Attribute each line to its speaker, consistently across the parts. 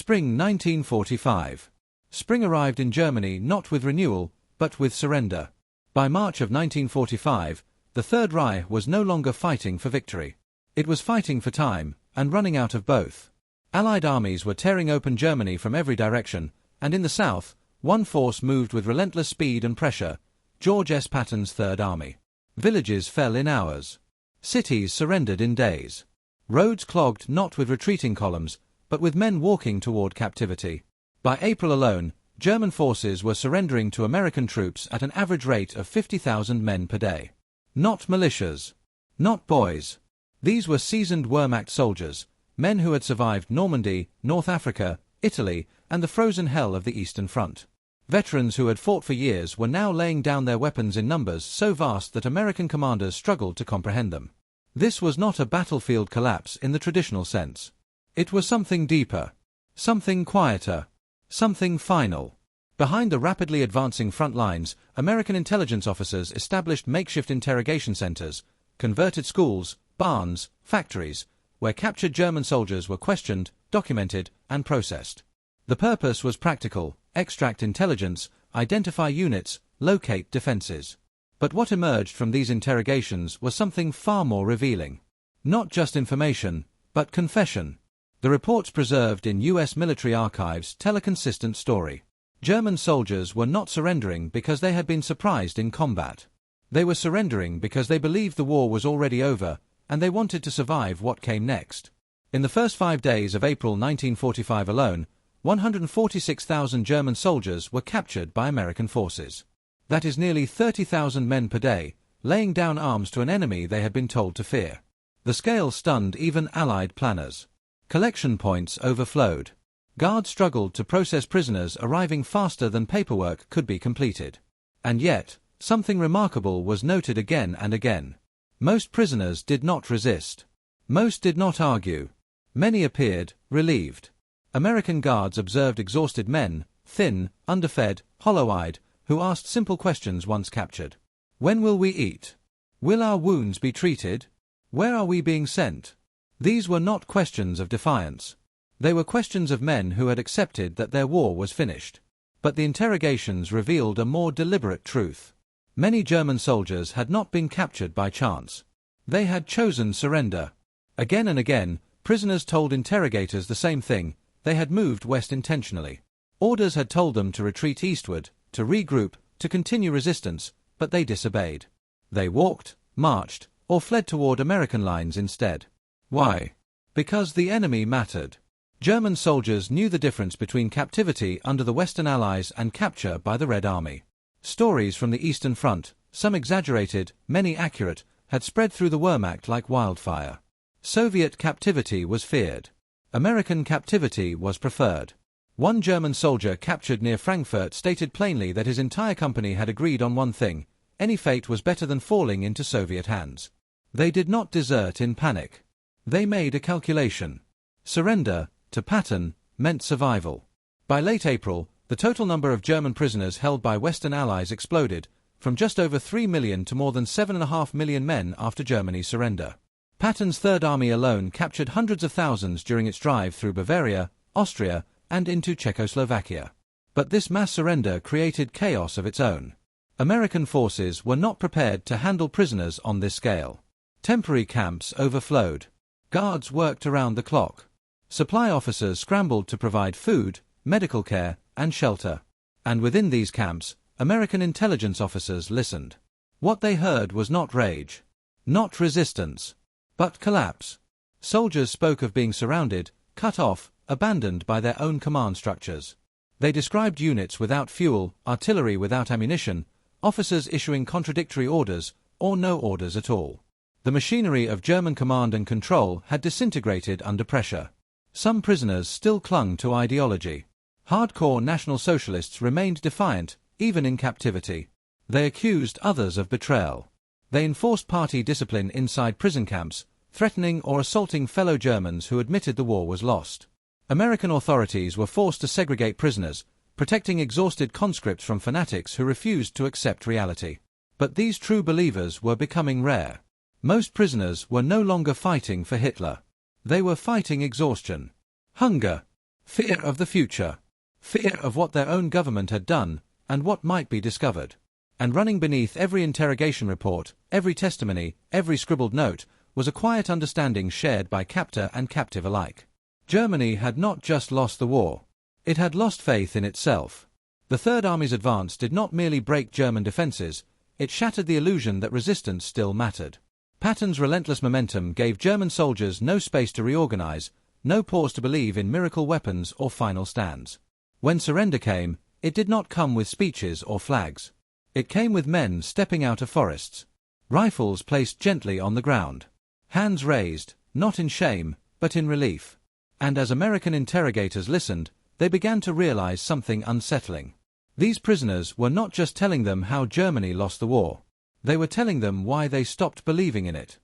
Speaker 1: Spring 1945. Spring arrived in Germany not with renewal, but with surrender. By March of 1945, the Third Reich was no longer fighting for victory. It was fighting for time, and running out of both. Allied armies were tearing open Germany from every direction, and in the south, one force moved with relentless speed and pressure, GeorgeSPatton's Third Army. Villages fell in hours. Cities surrendered in days. Roads clogged not with retreating columns, but with men walking toward captivity. By April alone, German forces were surrendering to American troops at an average rate of 50,000 men per day. Not militias. Not boys. These were seasoned Wehrmacht soldiers, men who had survived Normandy, North Africa, Italy, and the frozen hell of the Eastern Front. Veterans who had fought for years were now laying down their weapons in numbers so vast that American commanders struggled to comprehend them. This was not a battlefield collapse in the traditional sense. It was something deeper, something quieter, something final. Behind the rapidly advancing front lines, American intelligence officers established makeshift interrogation centers, converted schools, barns, factories, where captured German soldiers were questioned, documented, and processed. The purpose was practical: extract intelligence, identify units, locate defenses. But what emerged from these interrogations was something far more revealing. Not just information, but confession. The reports preserved in U.S. military archives tell a consistent story. German soldiers were not surrendering because they had been surprised in combat. They were surrendering because they believed the war was already over, and they wanted to survive what came next. In the first 5 days of April 1945 alone, 146,000 German soldiers were captured by American forces. That is nearly 30,000 men per day, laying down arms to an enemy they had been told to fear. The scale stunned even Allied planners. Collection points overflowed. Guards struggled to process prisoners arriving faster than paperwork could be completed. And yet, something remarkable was noted again and again. Most prisoners did not resist. Most did not argue. Many appeared relieved. American guards observed exhausted men, thin, underfed, hollow-eyed, who asked simple questions once captured. When will we eat? Will our wounds be treated? Where are we being sent? These were not questions of defiance. They were questions of men who had accepted that their war was finished. But the interrogations revealed a more deliberate truth. Many German soldiers had not been captured by chance. They had chosen surrender. Again and again, prisoners told interrogators the same thing: they had moved west intentionally. Orders had told them to retreat eastward, to regroup, to continue resistance, but they disobeyed. They walked, marched, or fled toward American lines instead. Why? Because the enemy mattered. German soldiers knew the difference between captivity under the Western Allies and capture by the Red Army. Stories from the Eastern Front, some exaggerated, many accurate, had spread through the Wehrmacht like wildfire. Soviet captivity was feared. American captivity was preferred. One German soldier captured near Frankfurt stated plainly that his entire company had agreed on one thing: any fate was better than falling into Soviet hands. They did not desert in panic. They made a calculation. Surrender, to Patton, meant survival. By late April, the total number of German prisoners held by Western Allies exploded, from just over 3 million to more than 7.5 million men after Germany's surrender. Patton's Third Army alone captured hundreds of thousands during its drive through Bavaria, Austria, and into Czechoslovakia. But this mass surrender created chaos of its own. American forces were not prepared to handle prisoners on this scale. Temporary camps overflowed. Guards worked around the clock. Supply officers scrambled to provide food, medical care, and shelter. And within these camps, American intelligence officers listened. What they heard was not rage, not resistance, but collapse. Soldiers spoke of being surrounded, cut off, abandoned by their own command structures. They described units without fuel, artillery without ammunition, officers issuing contradictory orders, or no orders at all. The machinery of German command and control had disintegrated under pressure. Some prisoners still clung to ideology. Hardcore National Socialists remained defiant, even in captivity. They accused others of betrayal. They enforced party discipline inside prison camps, threatening or assaulting fellow Germans who admitted the war was lost. American authorities were forced to segregate prisoners, protecting exhausted conscripts from fanatics who refused to accept reality. But these true believers were becoming rare. Most prisoners were no longer fighting for Hitler. They were fighting exhaustion, hunger, Fear of the future. Fear of what their own government had done, and what might be discovered. And running beneath every interrogation report, every testimony, every scribbled note, was a quiet understanding shared by captor and captive alike. Germany had not just lost the war. It had lost faith in itself. The Third Army's advance did not merely break German defenses, it shattered the illusion that resistance still mattered. Patton's relentless momentum gave German soldiers no space to reorganize, no pause to believe in miracle weapons or final stands. When surrender came, it did not come with speeches or flags. It came with men stepping out of forests. Rifles placed gently on the ground. Hands raised, not in shame, but in relief. And as American interrogators listened, they began to realize something unsettling. These prisoners were not just telling them how Germany lost the war. They were telling them why they stopped believing in it.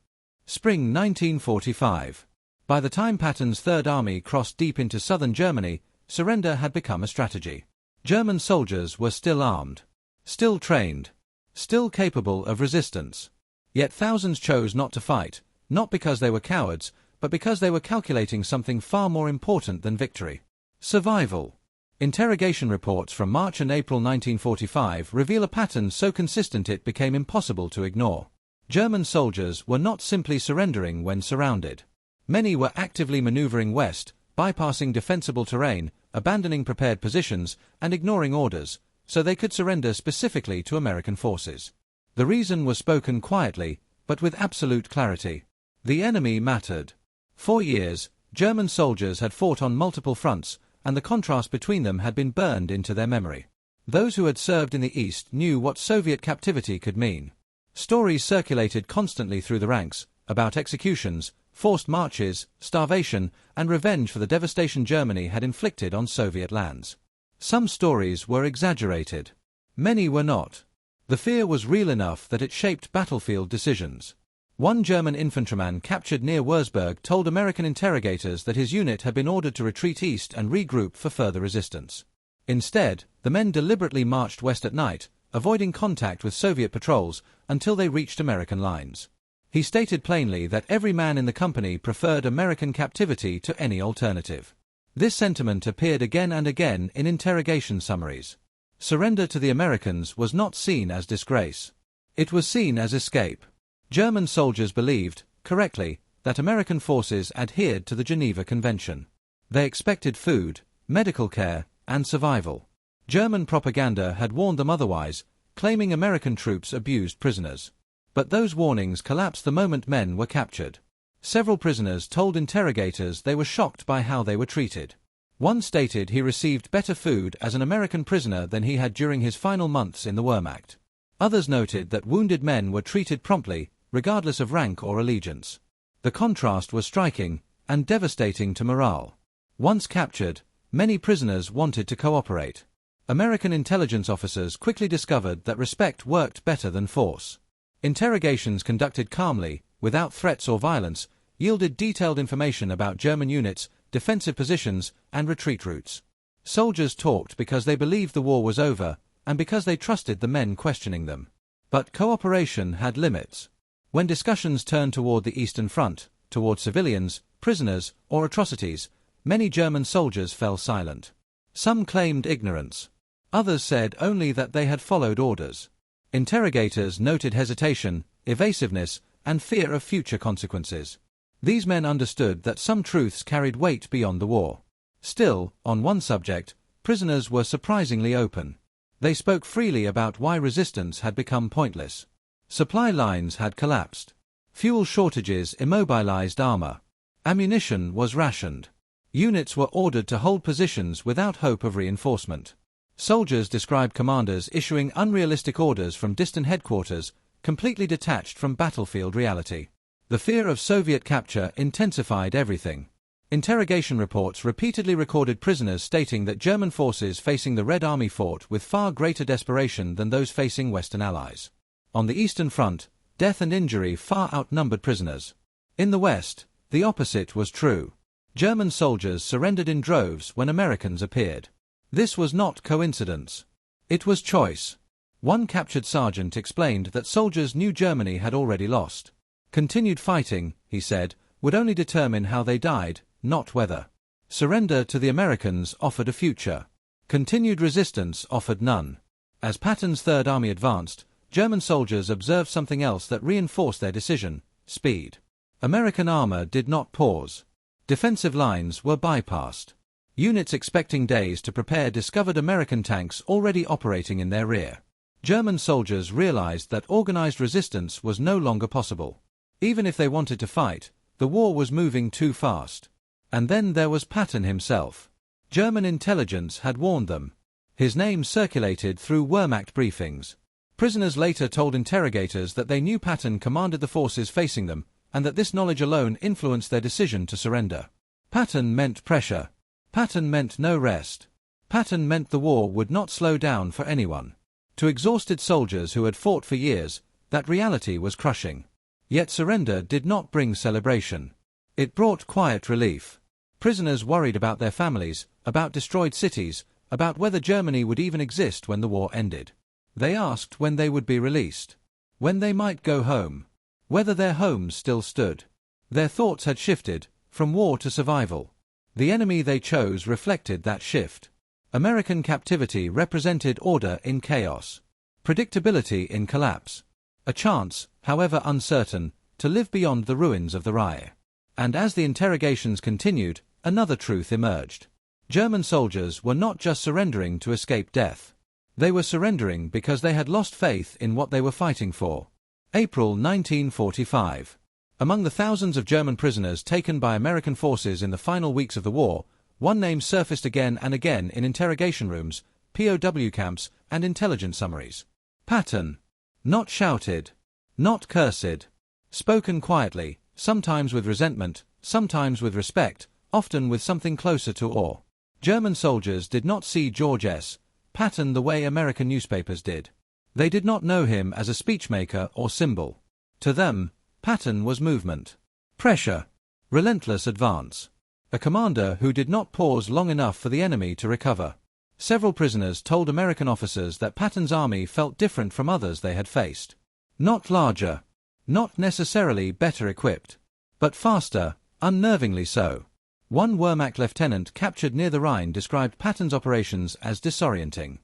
Speaker 1: Spring 1945. By the time Patton's Third Army crossed deep into southern Germany, surrender had become a strategy. German soldiers were still armed, still trained, still capable of resistance. Yet thousands chose not to fight, not because they were cowards, but because they were calculating something far more important than victory. Survival. Interrogation reports from March and April 1945 reveal a pattern so consistent it became impossible to ignore. German soldiers were not simply surrendering when surrounded. Many were actively maneuvering west, bypassing defensible terrain, abandoning prepared positions, and ignoring orders, so they could surrender specifically to American forces. The reason was spoken quietly, but with absolute clarity. The enemy mattered. For years, German soldiers had fought on multiple fronts, and the contrast between them had been burned into their memory. Those who had served in the East knew what Soviet captivity could mean. Stories circulated constantly through the ranks, about executions, forced marches, starvation, and revenge for the devastation Germany had inflicted on Soviet lands. Some stories were exaggerated. Many were not. The fear was real enough that it shaped battlefield decisions. One German infantryman captured near Wurzburg told American interrogators that his unit had been ordered to retreat east and regroup for further resistance. Instead, the men deliberately marched west at night, avoiding contact with Soviet patrols until they reached American lines. He stated plainly that every man in the company preferred American captivity to any alternative. This sentiment appeared again and again in interrogation summaries. Surrender to the Americans was not seen as disgrace. It was seen as escape. German soldiers believed, correctly, that American forces adhered to the Geneva Convention. They expected food, medical care, and survival. German propaganda had warned them otherwise, claiming American troops abused prisoners. But those warnings collapsed the moment men were captured. Several prisoners told interrogators they were shocked by how they were treated. One stated he received better food as an American prisoner than he had during his final months in the Wehrmacht. Others noted that wounded men were treated promptly, regardless of rank or allegiance. The contrast was striking and devastating to morale. Once captured, many prisoners wanted to cooperate. American intelligence officers quickly discovered that respect worked better than force. Interrogations conducted calmly, without threats or violence, yielded detailed information about German units, defensive positions, and retreat routes. Soldiers talked because they believed the war was over, and because they trusted the men questioning them. But cooperation had limits. When discussions turned toward the Eastern Front, toward civilians, prisoners, or atrocities, many German soldiers fell silent. Some claimed ignorance. Others said only that they had followed orders. Interrogators noted hesitation, evasiveness, and fear of future consequences. These men understood that some truths carried weight beyond the war. Still, on one subject, prisoners were surprisingly open. They spoke freely about why resistance had become pointless. Supply lines had collapsed. Fuel shortages immobilized armor. Ammunition was rationed. Units were ordered to hold positions without hope of reinforcement. Soldiers described commanders issuing unrealistic orders from distant headquarters, completely detached from battlefield reality. The fear of Soviet capture intensified everything. Interrogation reports repeatedly recorded prisoners stating that German forces facing the Red Army fought with far greater desperation than those facing Western allies. On the Eastern Front, death and injury far outnumbered prisoners. In the West, the opposite was true. German soldiers surrendered in droves when Americans appeared. This was not coincidence. It was choice. One captured sergeant explained that soldiers knew Germany had already lost. Continued fighting, he said, would only determine how they died, not whether. Surrender to the Americans offered a future. Continued resistance offered none. As Patton's Third Army advanced, German soldiers observed something else that reinforced their decision: speed. American armor did not pause. Defensive lines were bypassed. Units expecting days to prepare discovered American tanks already operating in their rear. German soldiers realized that organized resistance was no longer possible. Even if they wanted to fight, the war was moving too fast. And then there was Patton himself. German intelligence had warned them. His name circulated through Wehrmacht briefings. Prisoners later told interrogators that they knew Patton commanded the forces facing them, and that this knowledge alone influenced their decision to surrender. Patton meant pressure. Patton meant no rest. Patton meant the war would not slow down for anyone. To exhausted soldiers who had fought for years, that reality was crushing. Yet surrender did not bring celebration. It brought quiet relief. Prisoners worried about their families, about destroyed cities, about whether Germany would even exist when the war ended. They asked when they would be released, when they might go home, whether their homes still stood. Their thoughts had shifted, from war to survival. The enemy they chose reflected that shift. American captivity represented order in chaos, predictability in collapse, a chance, however uncertain, to live beyond the ruins of the Reich. And as the interrogations continued, another truth emerged. German soldiers were not just surrendering to escape death. They were surrendering because they had lost faith in what they were fighting for. April 1945. Among the thousands of German prisoners taken by American forces in the final weeks of the war, one name surfaced again and again in interrogation rooms, POW camps, and intelligence summaries. Patton. Not shouted. Not cursed. Spoken quietly, sometimes with resentment, sometimes with respect, often with something closer to awe. German soldiers did not see GeorgeSPatton the way American newspapers did. They did not know him as a speechmaker or symbol. To them, Patton was movement, pressure, relentless advance. A commander who did not pause long enough for the enemy to recover. Several prisoners told American officers that Patton's army felt different from others they had faced. Not larger, not necessarily better equipped, but faster, unnervingly so. One Wehrmacht lieutenant captured near the Rhine described Patton's operations as disorienting.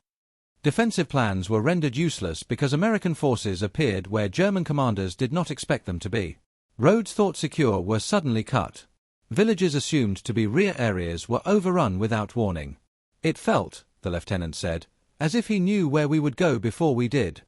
Speaker 1: Defensive plans were rendered useless because American forces appeared where German commanders did not expect them to be. Roads thought secure were suddenly cut. Villages assumed to be rear areas were overrun without warning. It felt, the lieutenant said, as if he knew where we would go before we did.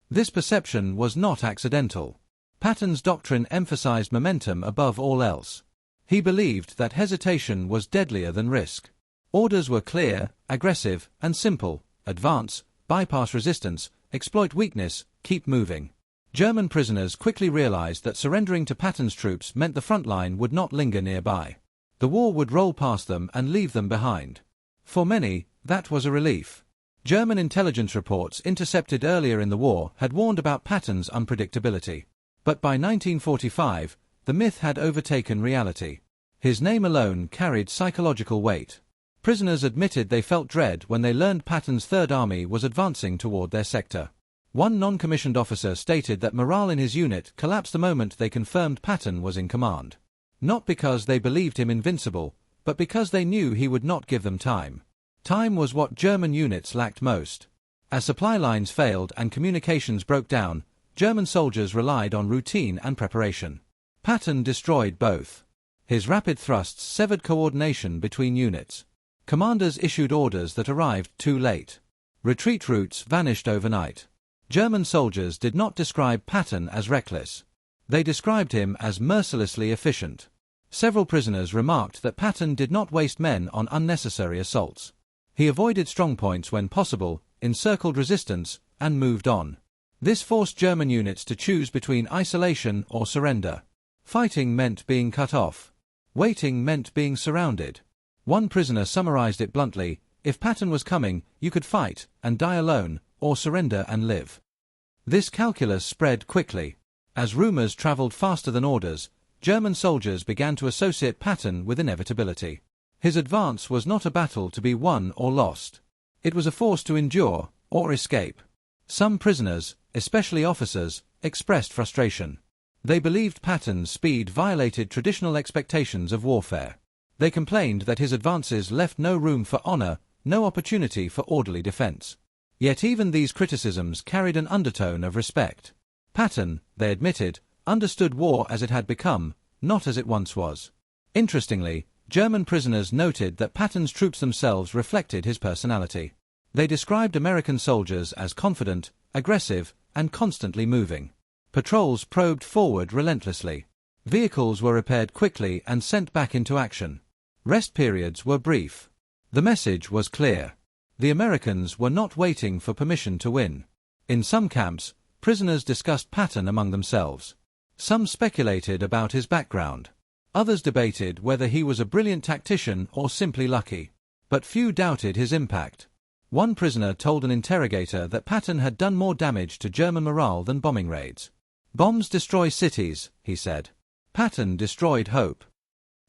Speaker 1: This perception was not accidental. Patton's doctrine emphasized momentum above all else. He believed that hesitation was deadlier than risk. Orders were clear, aggressive, and simple: advance, bypass resistance, exploit weakness, keep moving. German prisoners quickly realized that surrendering to Patton's troops meant the front line would not linger nearby. The war would roll past them and leave them behind. For many, that was a relief. German intelligence reports intercepted earlier in the war had warned about Patton's unpredictability. But by 1945, the myth had overtaken reality. His name alone carried psychological weight. Prisoners admitted they felt dread when they learned Patton's Third Army was advancing toward their sector. One non-commissioned officer stated that morale in his unit collapsed the moment they confirmed Patton was in command. Not because they believed him invincible, but because they knew he would not give them time. Time was what German units lacked most. As supply lines failed and communications broke down, German soldiers relied on routine and preparation. Patton destroyed both. His rapid thrusts severed coordination between units. Commanders issued orders that arrived too late. Retreat routes vanished overnight. German soldiers did not describe Patton as reckless. They described him as mercilessly efficient. Several prisoners remarked that Patton did not waste men on unnecessary assaults. He avoided strongpoints when possible, encircled resistance, and moved on. This forced German units to choose between isolation or surrender. Fighting meant being cut off. Waiting meant being surrounded. One prisoner summarized it bluntly: if Patton was coming, you could fight and die alone, or surrender and live. This calculus spread quickly. As rumors traveled faster than orders, German soldiers began to associate Patton with inevitability. His advance was not a battle to be won or lost. It was a force to endure or escape. Some prisoners, especially officers, expressed frustration. They believed Patton's speed violated traditional expectations of warfare. They complained that his advances left no room for honor, no opportunity for orderly defense. Yet even these criticisms carried an undertone of respect. Patton, they admitted, understood war as it had become, not as it once was. Interestingly, German prisoners noted that Patton's troops themselves reflected his personality. They described American soldiers as confident, aggressive, and constantly moving. Patrols probed forward relentlessly. Vehicles were repaired quickly and sent back into action. Rest periods were brief. The message was clear. The Americans were not waiting for permission to win. In some camps, prisoners discussed Patton among themselves. Some speculated about his background. Others debated whether he was a brilliant tactician or simply lucky. But few doubted his impact. One prisoner told an interrogator that Patton had done more damage to German morale than bombing raids. "Bombs destroy cities," he said. Patton destroyed hope.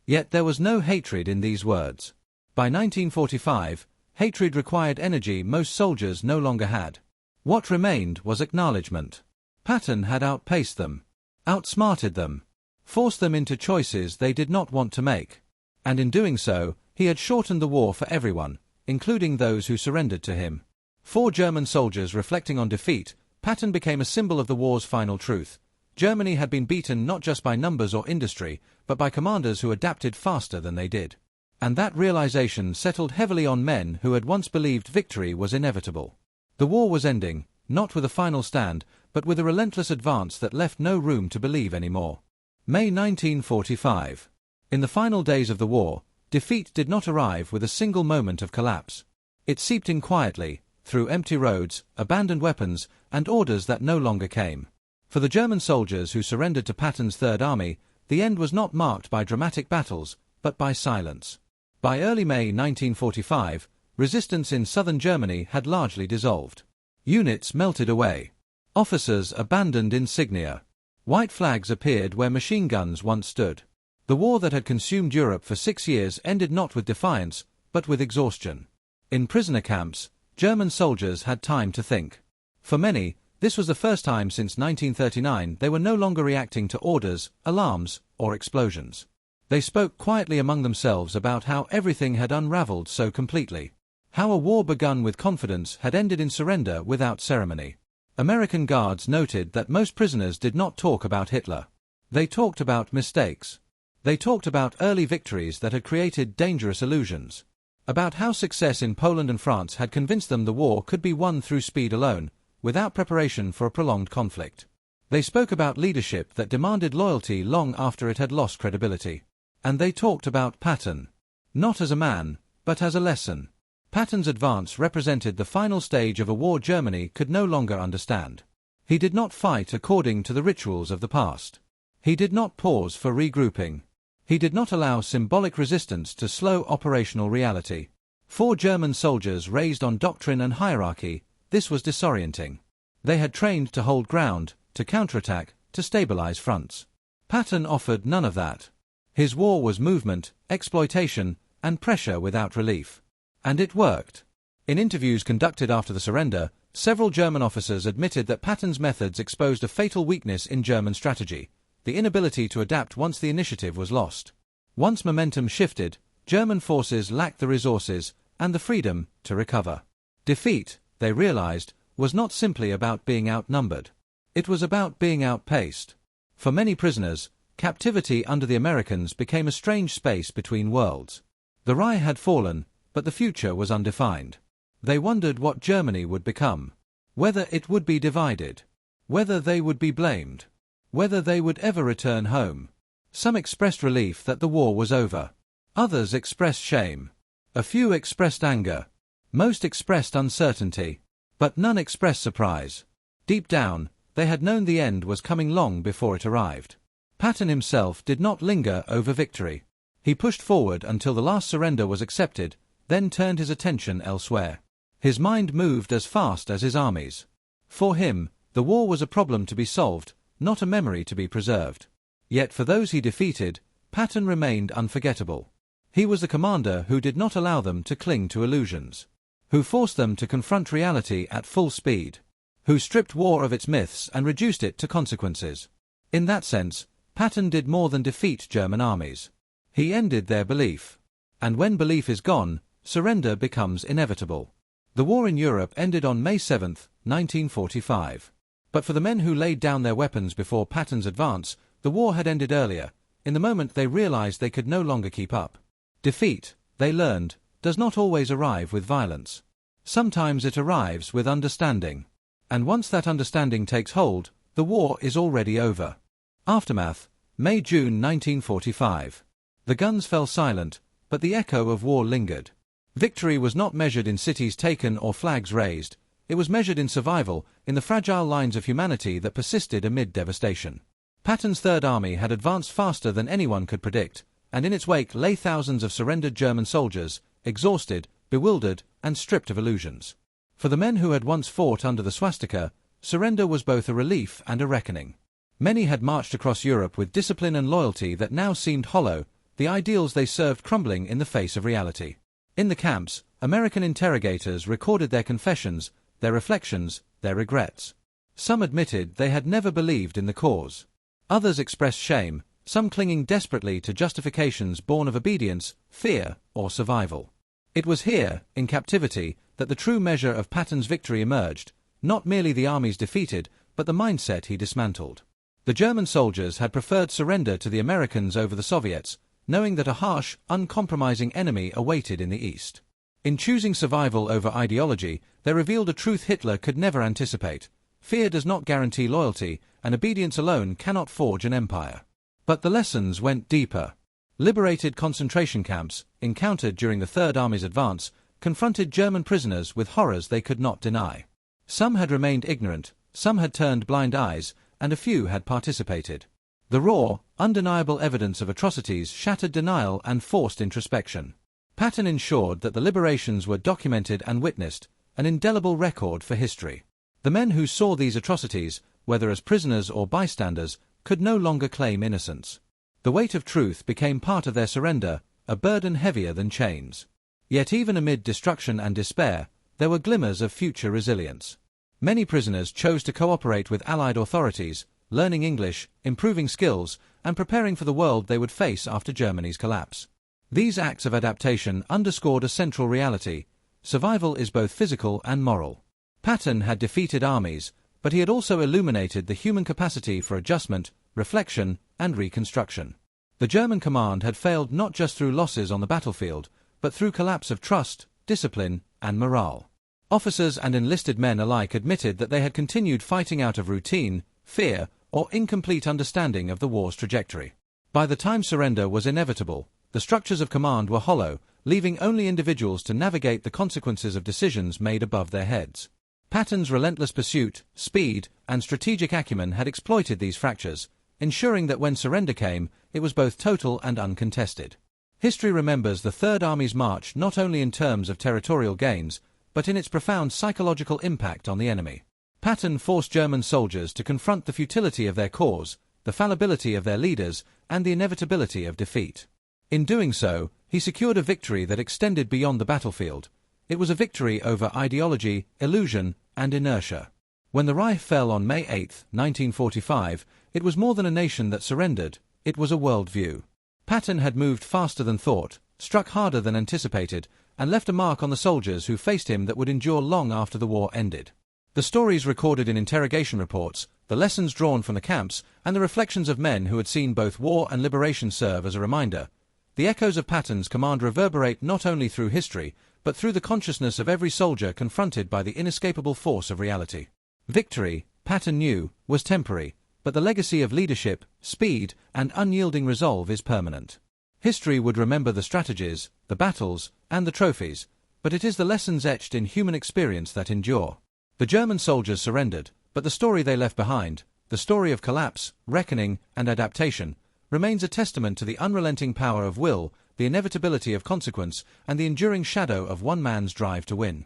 Speaker 1: Yet there was no hatred in these words. By 1945, hatred required energy most soldiers no longer had. What remained was acknowledgement. Patton had outpaced them, outsmarted them, forced them into choices they did not want to make. And in doing so, he had shortened the war for everyone, including those who surrendered to him. For German soldiers reflecting on defeat, Patton became a symbol of the war's final truth. Germany had been beaten not just by numbers or industry, but by commanders who adapted faster than they did. And that realization settled heavily on men who had once believed victory was inevitable. The war was ending, not with a final stand, but with a relentless advance that left no room to believe anymore. May 1945. In the final days of the war, defeat did not arrive with a single moment of collapse. It seeped in quietly, through empty roads, abandoned weapons, and orders that no longer came. For the German soldiers who surrendered to Patton's Third Army, the end was not marked by dramatic battles, but by silence. By early May 1945, resistance in southern Germany had largely dissolved. Units melted away. Officers abandoned insignia. White flags appeared where machine guns once stood. The war that had consumed Europe for 6 years ended not with defiance, but with exhaustion. In prisoner camps, German soldiers had time to think. For many, this was the first time since 1939 they were no longer reacting to orders, alarms, or explosions. They spoke quietly among themselves about how everything had unraveled so completely. How a war begun with confidence had ended in surrender without ceremony. American guards noted that most prisoners did not talk about Hitler. They talked about mistakes. They talked about early victories that had created dangerous illusions. About how success in Poland and France had convinced them the war could be won through speed alone, without preparation for a prolonged conflict. They spoke about leadership that demanded loyalty long after it had lost credibility. And they talked about Patton. Not as a man, but as a lesson. Patton's advance represented the final stage of a war Germany could no longer understand. He did not fight according to the rituals of the past. He did not pause for regrouping. He did not allow symbolic resistance to slow operational reality. For German soldiers raised on doctrine and hierarchy, this was disorienting. They had trained to hold ground, to counterattack, to stabilize fronts. Patton offered none of that. His war was movement, exploitation, and pressure without relief. And it worked. In interviews conducted after the surrender, several German officers admitted that Patton's methods exposed a fatal weakness in German strategy, the inability to adapt once the initiative was lost. Once momentum shifted, German forces lacked the resources and the freedom to recover. Defeat, they realized, was not simply about being outnumbered. It was about being outpaced. For many prisoners, captivity under the Americans became a strange space between worlds. The Reich had fallen, but the future was undefined. They wondered what Germany would become. Whether it would be divided. Whether they would be blamed. Whether they would ever return home. Some expressed relief that the war was over. Others expressed shame. A few expressed anger. Most expressed uncertainty. But none expressed surprise. Deep down, they had known the end was coming long before it arrived. Patton himself did not linger over victory. He pushed forward until the last surrender was accepted, then turned his attention elsewhere. His mind moved as fast as his armies. For him, the war was a problem to be solved, not a memory to be preserved. Yet for those he defeated, Patton remained unforgettable. He was the commander who did not allow them to cling to illusions, who forced them to confront reality at full speed, who stripped war of its myths and reduced it to consequences. In that sense, Patton did more than defeat German armies. He ended their belief. And when belief is gone, surrender becomes inevitable. The war in Europe ended on May 7, 1945. But for the men who laid down their weapons before Patton's advance, the war had ended earlier, in the moment they realized they could no longer keep up. Defeat, they learned, does not always arrive with violence. Sometimes it arrives with understanding. And once that understanding takes hold, the war is already over. Aftermath, May-June 1945. The guns fell silent, but the echo of war lingered. Victory was not measured in cities taken or flags raised. It was measured in survival, in the fragile lines of humanity that persisted amid devastation. Patton's Third Army had advanced faster than anyone could predict, and in its wake lay thousands of surrendered German soldiers, exhausted, bewildered, and stripped of illusions. For the men who had once fought under the swastika, surrender was both a relief and a reckoning. Many had marched across Europe with discipline and loyalty that now seemed hollow, the ideals they served crumbling in the face of reality. In the camps, American interrogators recorded their confessions, their reflections, their regrets. Some admitted they had never believed in the cause. Others expressed shame, some clinging desperately to justifications born of obedience, fear, or survival. It was here, in captivity, that the true measure of Patton's victory emerged, not merely the armies defeated, but the mindset he dismantled. The German soldiers had preferred surrender to the Americans over the Soviets, knowing that a harsh, uncompromising enemy awaited in the East. In choosing survival over ideology, they revealed a truth Hitler could never anticipate. Fear does not guarantee loyalty, and obedience alone cannot forge an empire. But the lessons went deeper. Liberated concentration camps, encountered during the Third Army's advance, confronted German prisoners with horrors they could not deny. Some had remained ignorant, some had turned blind eyes, and a few had participated. The raw, undeniable evidence of atrocities shattered denial and forced introspection. Patton ensured that the liberations were documented and witnessed, an indelible record for history. The men who saw these atrocities, whether as prisoners or bystanders, could no longer claim innocence. The weight of truth became part of their surrender, a burden heavier than chains. Yet even amid destruction and despair, there were glimmers of future resilience. Many prisoners chose to cooperate with Allied authorities, learning English, improving skills, and preparing for the world they would face after Germany's collapse. These acts of adaptation underscored a central reality: survival is both physical and moral. Patton had defeated armies, but he had also illuminated the human capacity for adjustment, reflection, and reconstruction. The German command had failed not just through losses on the battlefield, but through collapse of trust, discipline, and morale. Officers and enlisted men alike admitted that they had continued fighting out of routine, fear, or incomplete understanding of the war's trajectory. By the time surrender was inevitable, the structures of command were hollow, leaving only individuals to navigate the consequences of decisions made above their heads. Patton's relentless pursuit, speed, and strategic acumen had exploited these fractures, ensuring that when surrender came, it was both total and uncontested. History remembers the Third Army's march not only in terms of territorial gains, but in its profound psychological impact on the enemy. Patton forced German soldiers to confront the futility of their cause, the fallibility of their leaders, and the inevitability of defeat. In doing so, he secured a victory that extended beyond the battlefield. It was a victory over ideology, illusion, and inertia. When the Reich fell on May 8, 1945, it was more than a nation that surrendered, it was a worldview. Patton had moved faster than thought, struck harder than anticipated, and left a mark on the soldiers who faced him that would endure long after the war ended. The stories recorded in interrogation reports, the lessons drawn from the camps, and the reflections of men who had seen both war and liberation serve as a reminder. The echoes of Patton's command reverberate not only through history, but through the consciousness of every soldier confronted by the inescapable force of reality. Victory, Patton knew, was temporary, but the legacy of leadership, speed, and unyielding resolve is permanent. History would remember the strategies, the battles, and the trophies, but it is the lessons etched in human experience that endure. The German soldiers surrendered, but the story they left behind, the story of collapse, reckoning, and adaptation, remains a testament to the unrelenting power of will, the inevitability of consequence, and the enduring shadow of one man's drive to win.